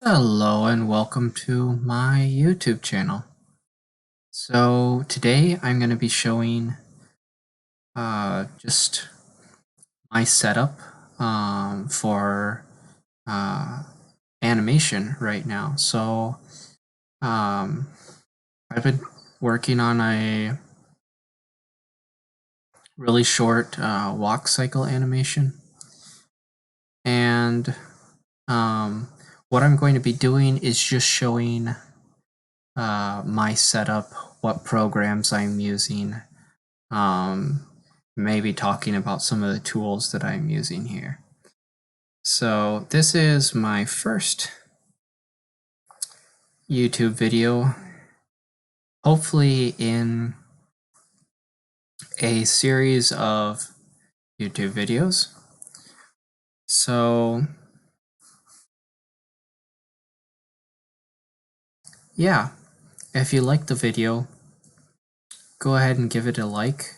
Hello and welcome to my YouTube channel. So today I'm going to be showing just my setup for animation right now. So I've been working on a really short walk cycle animation, and what I'm going to be doing is just showing my setup, what programs I'm using, maybe talking about some of the tools that I'm using here. So this is my first YouTube video, hopefully in a series of YouTube videos. So yeah, if you like the video, go ahead and give it a like.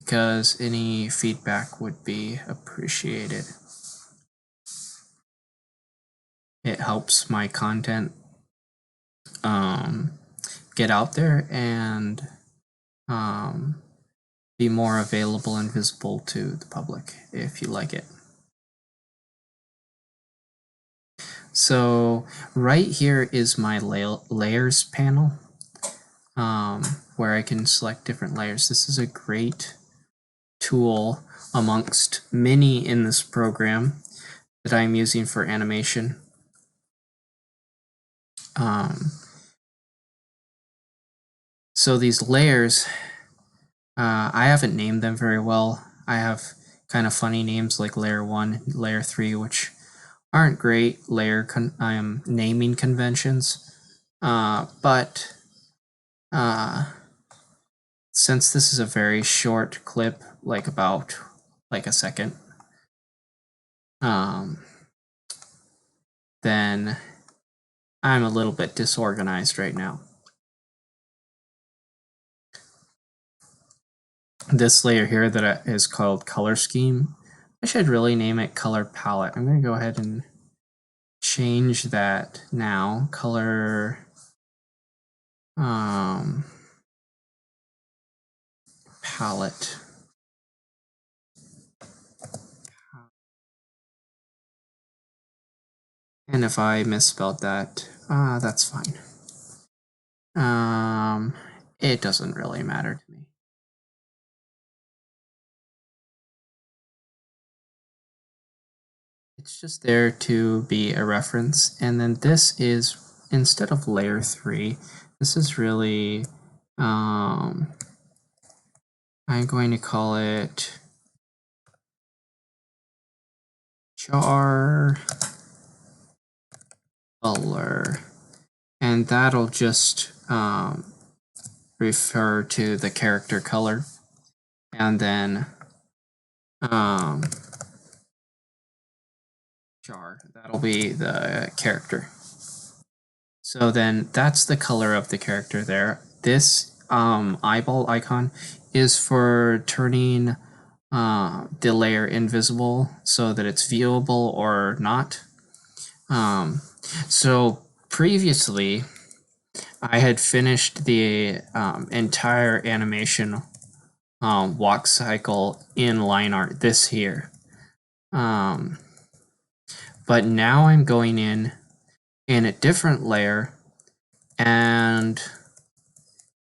Because any feedback would be appreciated. It helps my content get out there and be more available and visible to the public if you like it. So right here is my layers panel, where I can select different layers. This is a great tool amongst many in this program that I'm using for animation. So these layers, I haven't named them very well. I have kind of funny names like layer 1, layer 3, which aren't great naming conventions. But since this is a very short clip, like about a second, then I'm a little bit disorganized right now. This layer here that is called color scheme, I should really name it color palette. I'm going to go ahead and change that now. Color palette. And if I misspelled that, that's fine. It doesn't really matter to me. It's just there to be a reference. And then this is, instead of layer 3, this is really, I'm going to call it jar color. And that'll just refer to the character color. And then jar, that'll be the character. So then that's the color of the character there. This eyeball icon is for turning the layer invisible so that it's viewable or not. So previously I had finished the entire animation walk cycle in line art, this here. But now I'm going in a different layer and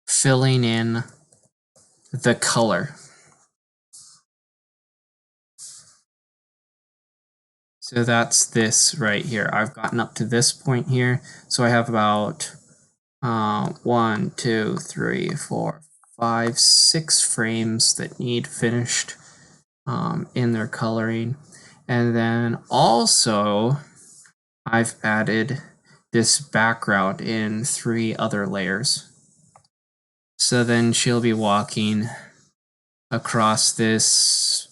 filling in the color. So that's this right here. I've gotten up to this point here. So I have about 1, 2, 3, 4, 5, 6 frames that need finished in their coloring. And then also I've added this background in 3 other layers. So then she'll be walking across this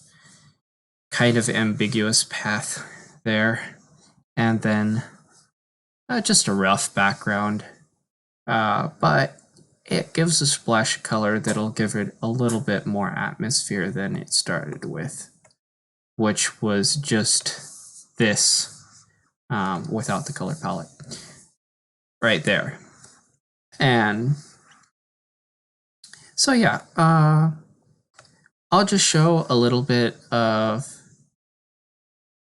kind of ambiguous path there, and then just a rough background, but it gives a splash of color that'll give it a little bit more atmosphere than it started with. which was just this without the color palette right there. And so yeah, I'll just show a little bit of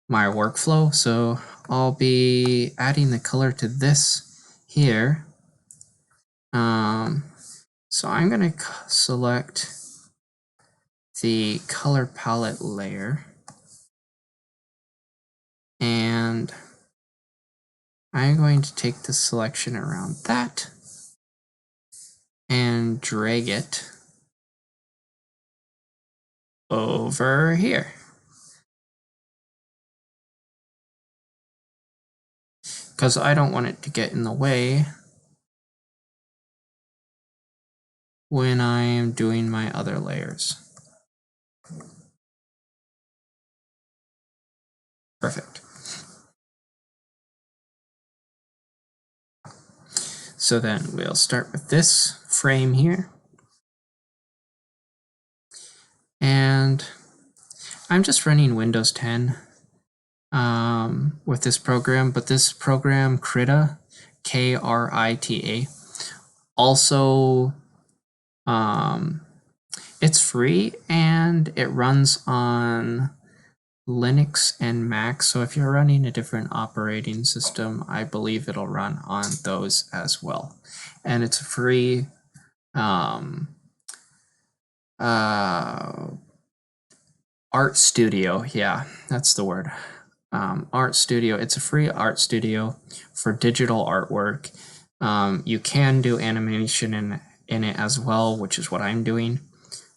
my workflow. So I'll be adding the color to this here. So I'm going to select the color palette layer, and I'm going to take the selection around that and drag it over here. Because I don't want it to get in the way when I am doing my other layers. Perfect. So then we'll start with this frame here. And I'm just running Windows 10 with this program, but this program, Krita, Krita, also it's free and it runs on Linux and Mac. So if you're running a different operating system, I believe it'll run on those as well. And it's free. Art Studio, yeah, that's the word. Art Studio, it's a free art studio for digital artwork. You can do animation in it as well, which is what I'm doing.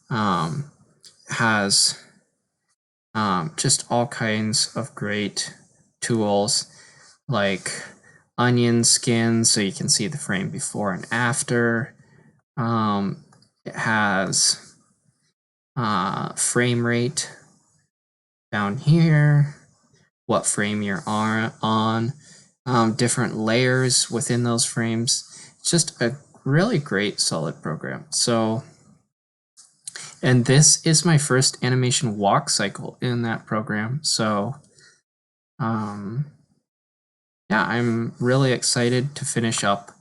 Has just all kinds of great tools like onion skins, so you can see the frame before and after. It has frame rate down here, what frame you're on, different layers within those frames. It's just a really great solid program. So, and this is my first animation walk cycle in that program. So, yeah, I'm really excited to finish up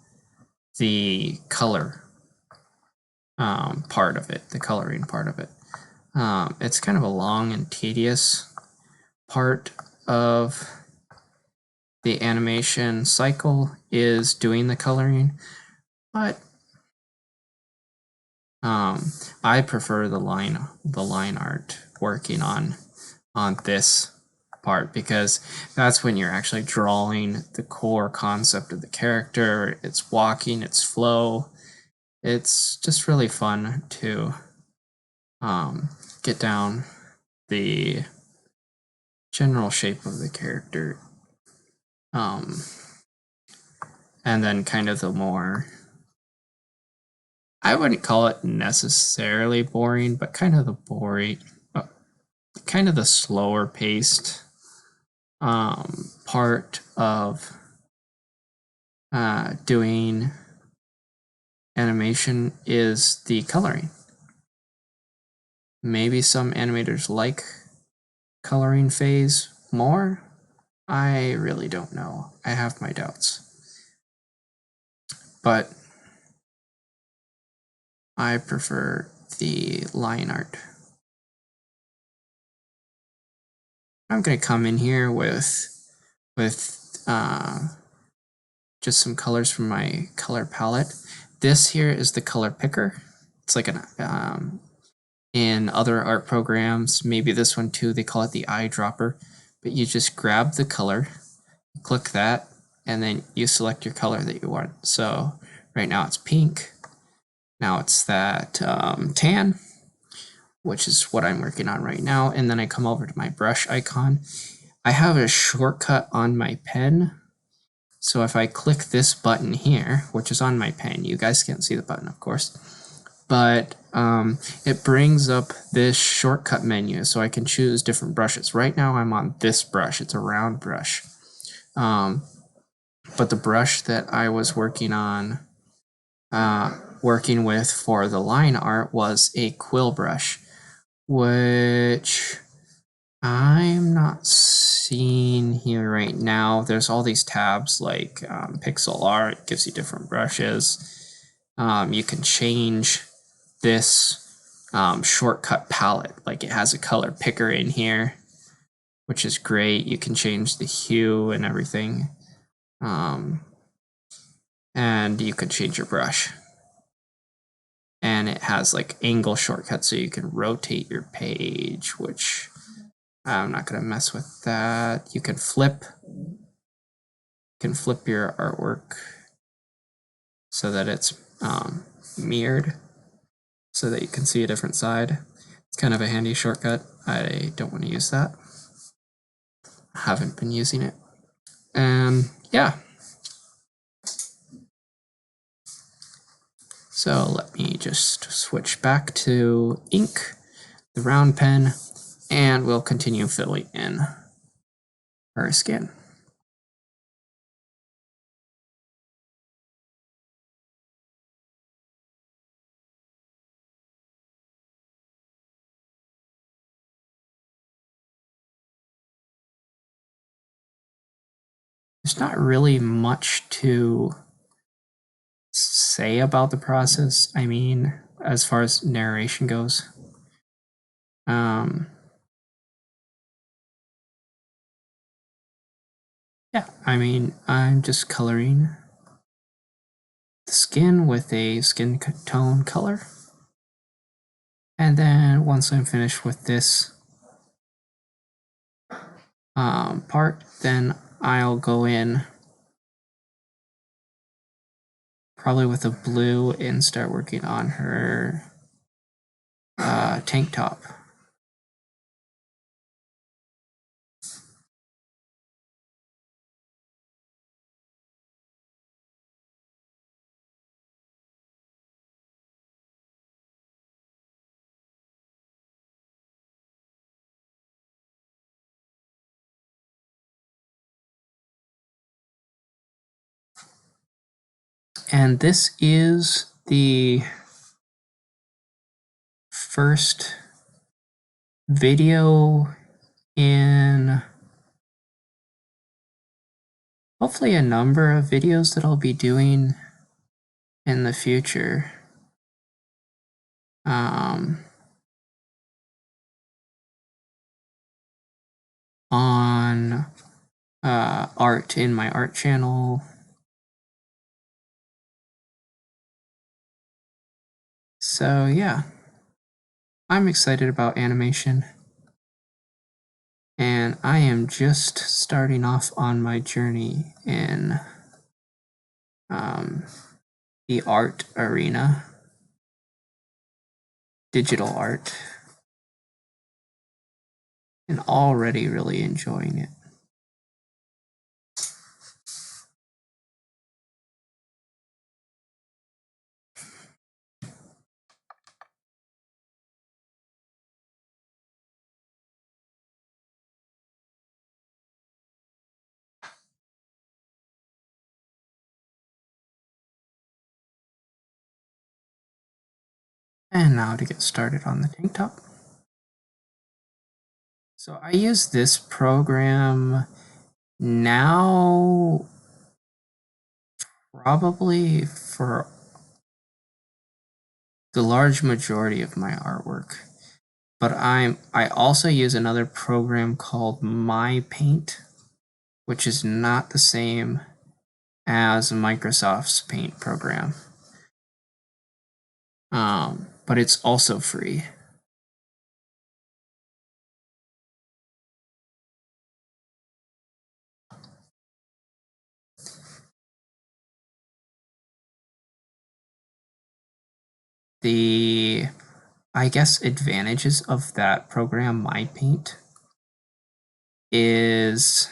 the color part of it, the coloring part of it. It's kind of a long and tedious part of the animation cycle is doing the coloring, but I prefer the line art working on this part, because that's when you're actually drawing the core concept of the character, its walking, its flow. It's just really fun to get down the general shape of the character, and then kind of the more, I wouldn't call it necessarily boring, but kind of the boring, kind of the slower paced part of doing animation is the coloring. Maybe some animators like coloring phase more. I really don't know. I have my doubts. But I prefer the line art. I'm going to come in here with just some colors from my color palette. This here is the color picker. It's like an in other art programs, maybe this one too, they call it the eyedropper. But you just grab the color, click that, and then you select your color that you want. So right now it's pink. Now it's that tan, which is what I'm working on right now. And then I come over to my brush icon. I have a shortcut on my pen. So if I click this button here, which is on my pen, you guys can't see the button, of course, but it brings up this shortcut menu so I can choose different brushes. Right now I'm on this brush. It's a round brush. But the brush that I was working with for the line art was a quill brush, which I'm not seeing here right now. There's all these tabs like pixel art, gives you different brushes. You can change this shortcut palette, like it has a color picker in here, which is great. You can change the hue and everything. And you can change your brush. And it has like angle shortcuts so you can rotate your page, which I'm not going to mess with that. You can flip your artwork so that it's mirrored so that you can see a different side. It's kind of a handy shortcut. I don't want to use that. I haven't been using it. And yeah. So let me just switch back to ink, the round pen, and we'll continue filling in our skin. There's not really much to say about the process. I mean, as far as narration goes. Yeah, I mean, I'm just coloring the skin with a skin tone color. And then once I'm finished with this part, then I'll go in probably with a blue and start working on her tank top. And this is the first video in hopefully a number of videos that I'll be doing in the future. On art in my art channel. So yeah, I'm excited about animation. And I am just starting off on my journey in the art arena, digital art, and already really enjoying it. And now to get started on the tank top. So I use this program now probably for the large majority of my artwork. But I also use another program called My Paint, which is not the same as Microsoft's Paint program. But it's also free. The, I guess, advantages of that program, My Paint, is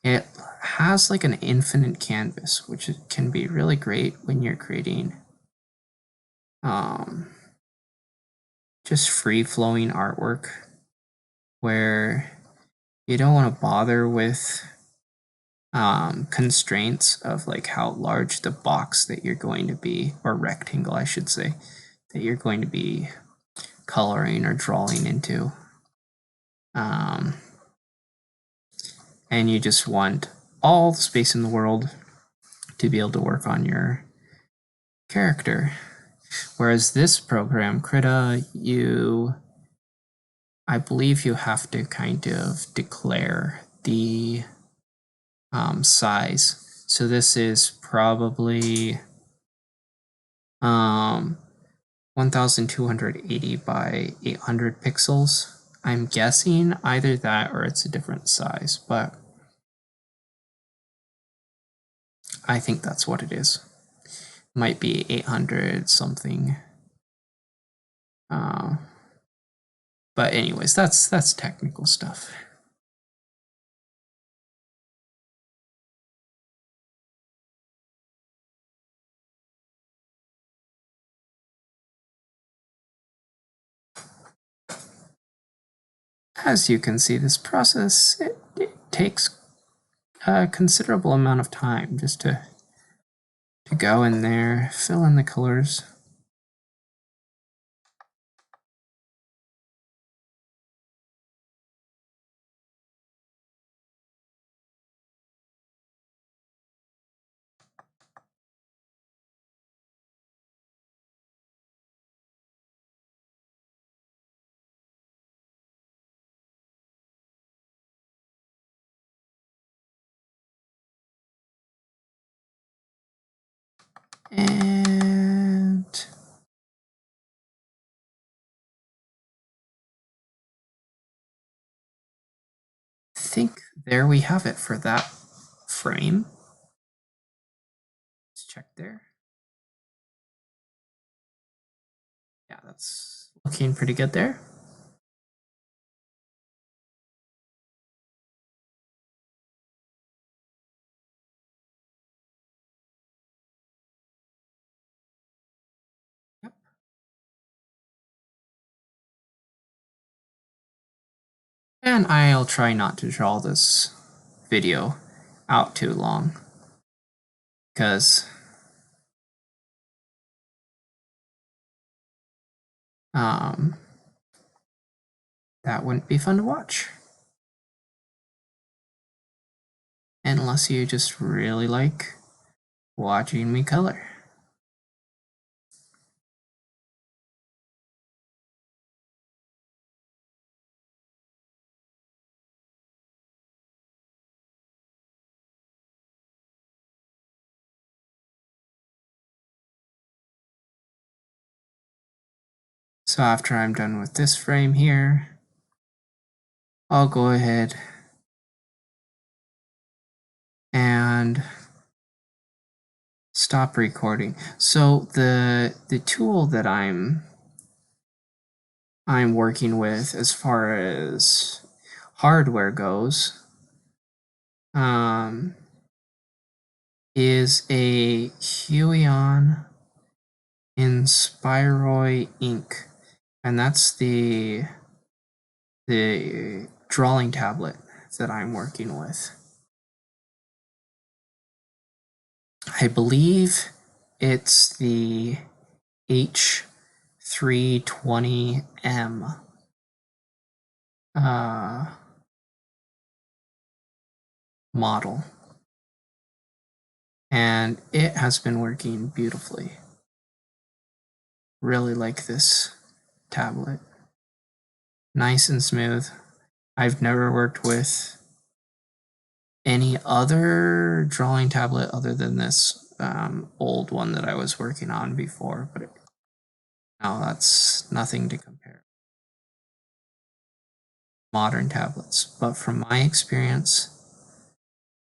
it has like an infinite canvas, which can be really great when you're creating just free-flowing artwork where you don't want to bother with constraints of like how large the box that you're going to be, or rectangle I should say, that you're going to be coloring or drawing into. and you just want all the space in the world to be able to work on your character. Whereas this program, Krita, I believe you have to kind of declare the size. So this is probably 1280 by 800 pixels. I'm guessing either that or it's a different size, but I think that's what it is. Might be 800 something. But anyways, that's technical stuff. As you can see, this process, it takes a considerable amount of time just to go in there, fill in the colors. And I think there we have it for that frame. Let's check there. Yeah, that's looking pretty good there. Yep. And I'll try not to draw this video out too long, because that wouldn't be fun to watch. Unless you just really like watching me color. So after I'm done with this frame here, I'll go ahead and stop recording. So the tool that I'm working with as far as hardware goes is a Huion Inspiroi ink, and that's the drawing tablet that I'm working with. I believe it's the H320M model, and it has been working beautifully. Really like this tablet. Nice and smooth. I've never worked with any other drawing tablet other than this old one that I was working on before, but now that's nothing to compare. Modern tablets, but from my experience,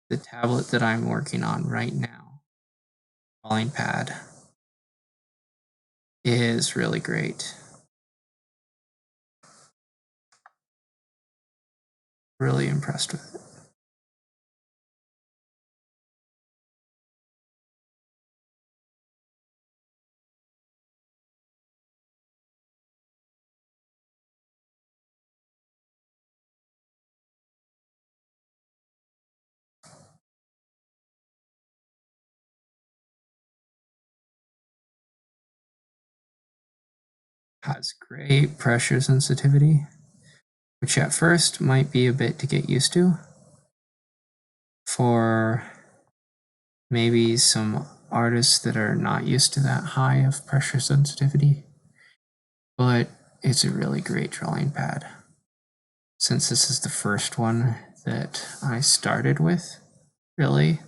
the tablet that I'm working on right now, drawing pad, is really great. Really impressed with it. Has great pressure sensitivity. which at first might be a bit to get used to for maybe some artists that are not used to that high of pressure sensitivity, but it's a really great drawing pad. Since this is the first one that I started with, really,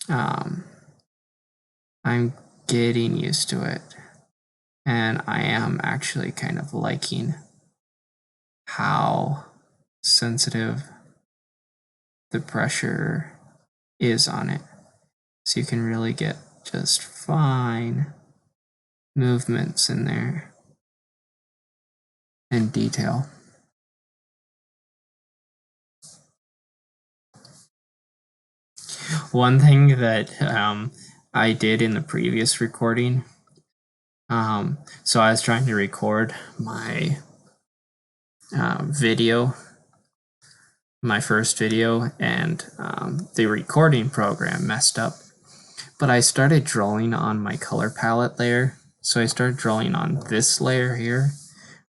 I'm getting used to it, and I am actually kind of liking how sensitive the pressure is on it. So you can really get just fine movements in there and detail. One thing that I did in the previous recording, so I was trying to record my video, my first video, and the recording program messed up. But I started drawing on my color palette layer. So I started drawing on this layer here,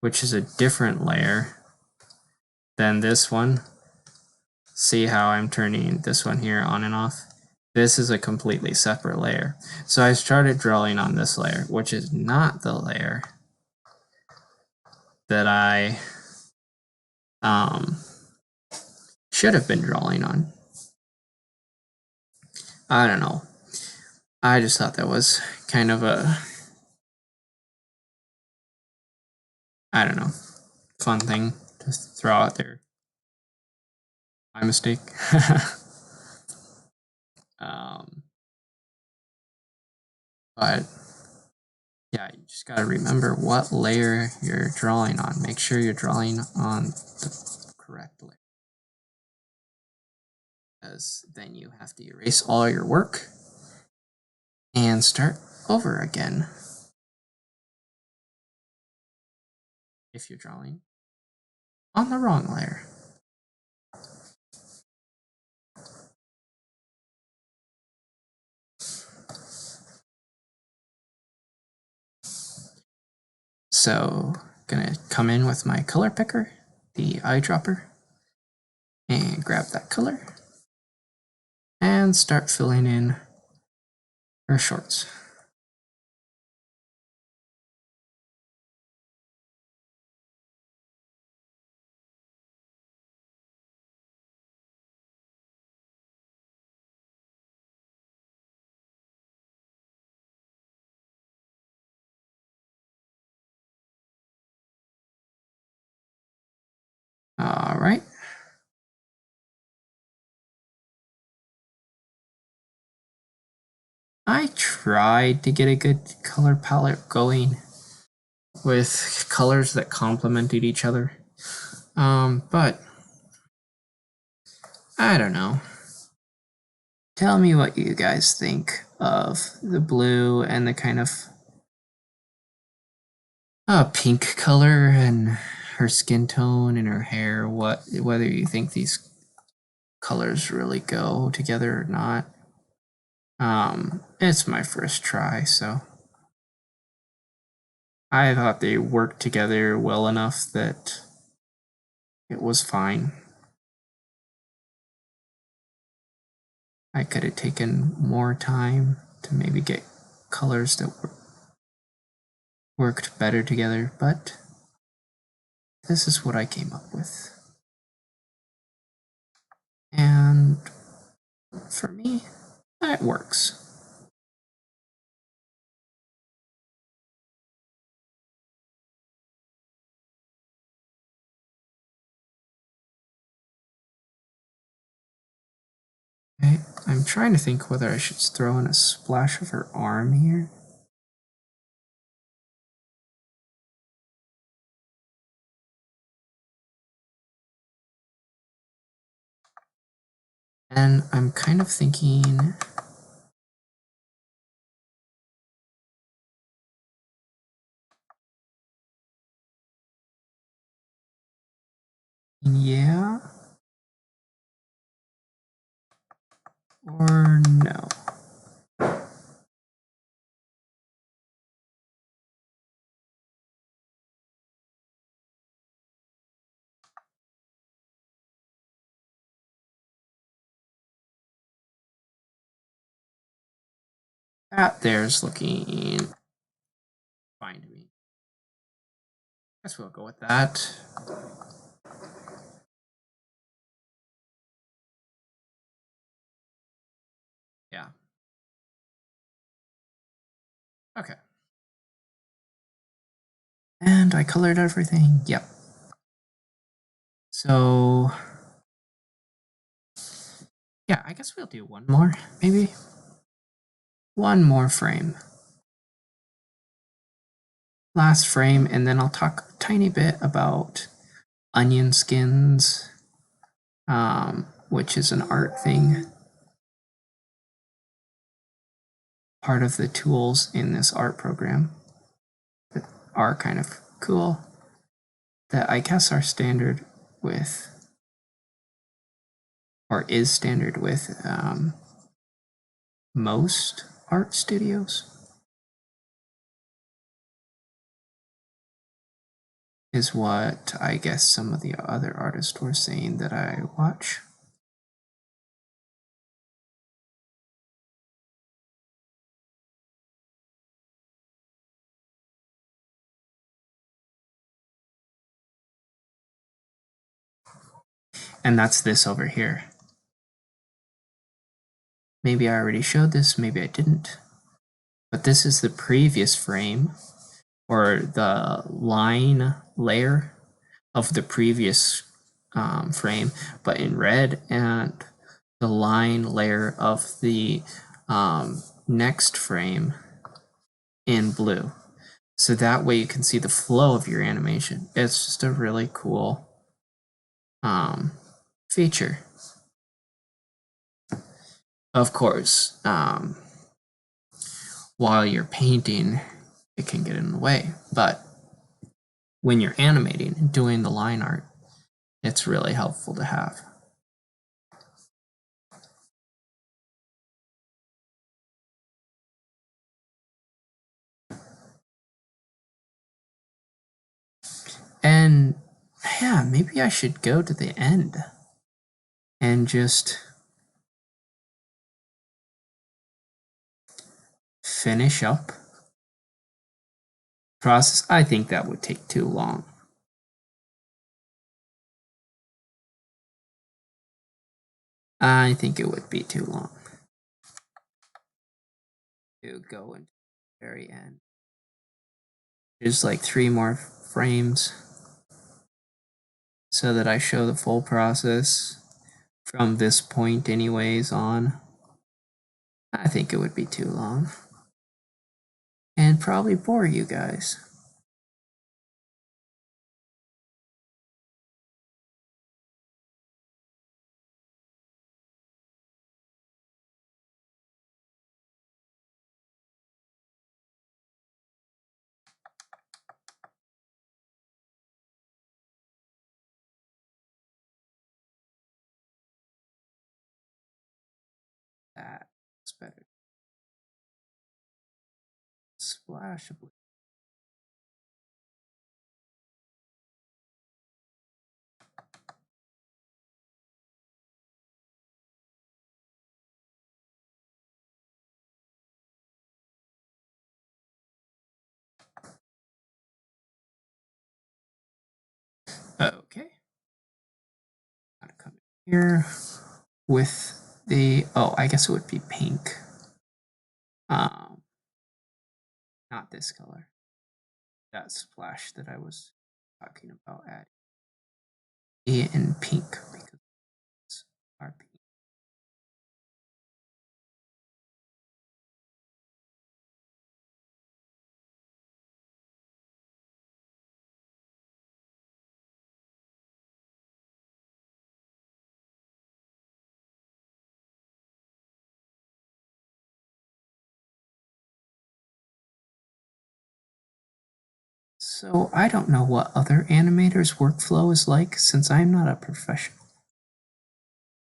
which is a different layer than this one. See how I'm turning this one here on and off? This is a completely separate layer. So I started drawing on this layer, which is not the layer that I should have been drawing on. I don't know. I just thought that was kind of a, I don't know, fun thing to throw out there. My mistake. But yeah, you just gotta remember what layer you're drawing on. Make sure you're drawing on the correct layer, because then you have to erase all your work and start over again if you're drawing on the wrong layer. So gonna come in with my color picker, the eyedropper, and grab that color and start filling in her shorts. All right. I tried to get a good color palette going with colors that complemented each other. But I don't know. Tell me what you guys think of the blue and the kind of pink color and her skin tone and her hair. Whether you think these colors really go together or not. It's my first try, so I thought they worked together well enough that it was fine. I could have taken more time to maybe get colors that worked better together, but this is what I came up with. And for me, that works. Okay, I'm trying to think whether I should throw in a splash of her arm here. And I'm kind of thinking, yeah, or no. That there's looking fine to me. I guess we'll go with that. Yeah. Okay. And I colored everything. Yep. So yeah, I guess we'll do one more, maybe. One more frame. Last frame, and then I'll talk a tiny bit about onion skins, which is an art thing. Part of the tools in this art program that are kind of cool, that I guess are standard with, or is standard with most art studios, is what I guess some of the other artists were saying that I watch. And that's this over here. Maybe I already showed this, maybe I didn't. But this is the previous frame, or the line layer of the previous frame, but in red, and the line layer of the next frame in blue. So that way you can see the flow of your animation. It's just a really cool feature. Of course, while you're painting, it can get in the way, but when you're animating and doing the line art, it's really helpful to have. And yeah, maybe I should go to the end and just finish up process. I think that would take too long. I think it would be too long to go into the very end. There's like 3 more frames so that I show the full process from this point anyways on. I think it would be too long and probably bore you guys. That's better. Splash of blue. Okay. Gotta come in here with the, oh, I guess it would be pink. Not this color. That splash that I was talking about adding. In pink because it's our pink. So I don't know what other animators' workflow is like since I'm not a professional.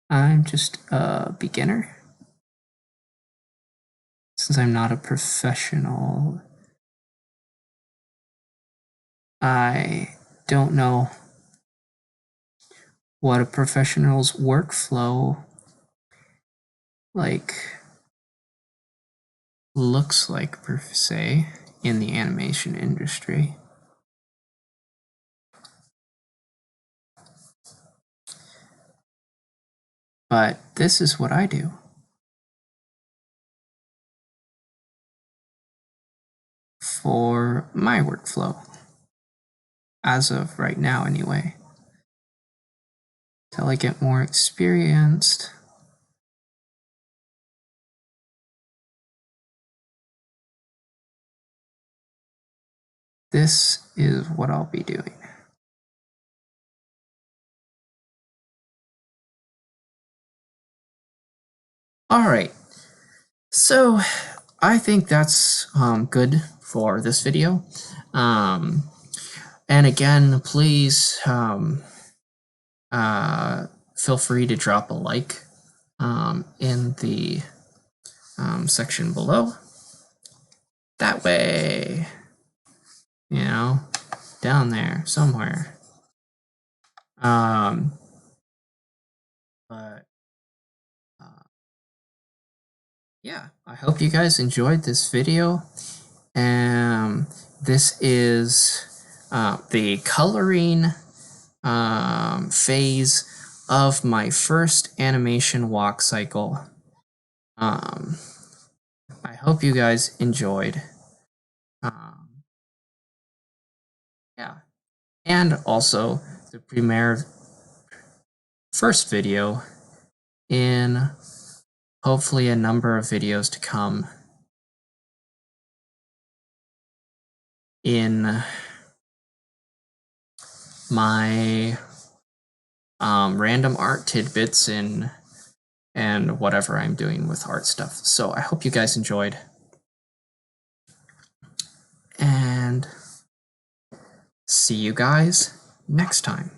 I'm just a beginner. Since I'm not a professional, I don't know what a professional's workflow like looks like per se in the animation industry. But this is what I do for my workflow, as of right now anyway. Till I get more experienced. This is what I'll be doing. All right, so I think that's good for this video. And again, please feel free to drop a like in the section below. That way, you know, down there somewhere. But yeah, I hope you guys enjoyed this video. This is the coloring phase of my first animation walk cycle. I hope you guys enjoyed. Yeah, and also the premiere first video in hopefully a number of videos to come in my random art tidbits and whatever I'm doing with art stuff. So I hope you guys enjoyed. And see you guys next time.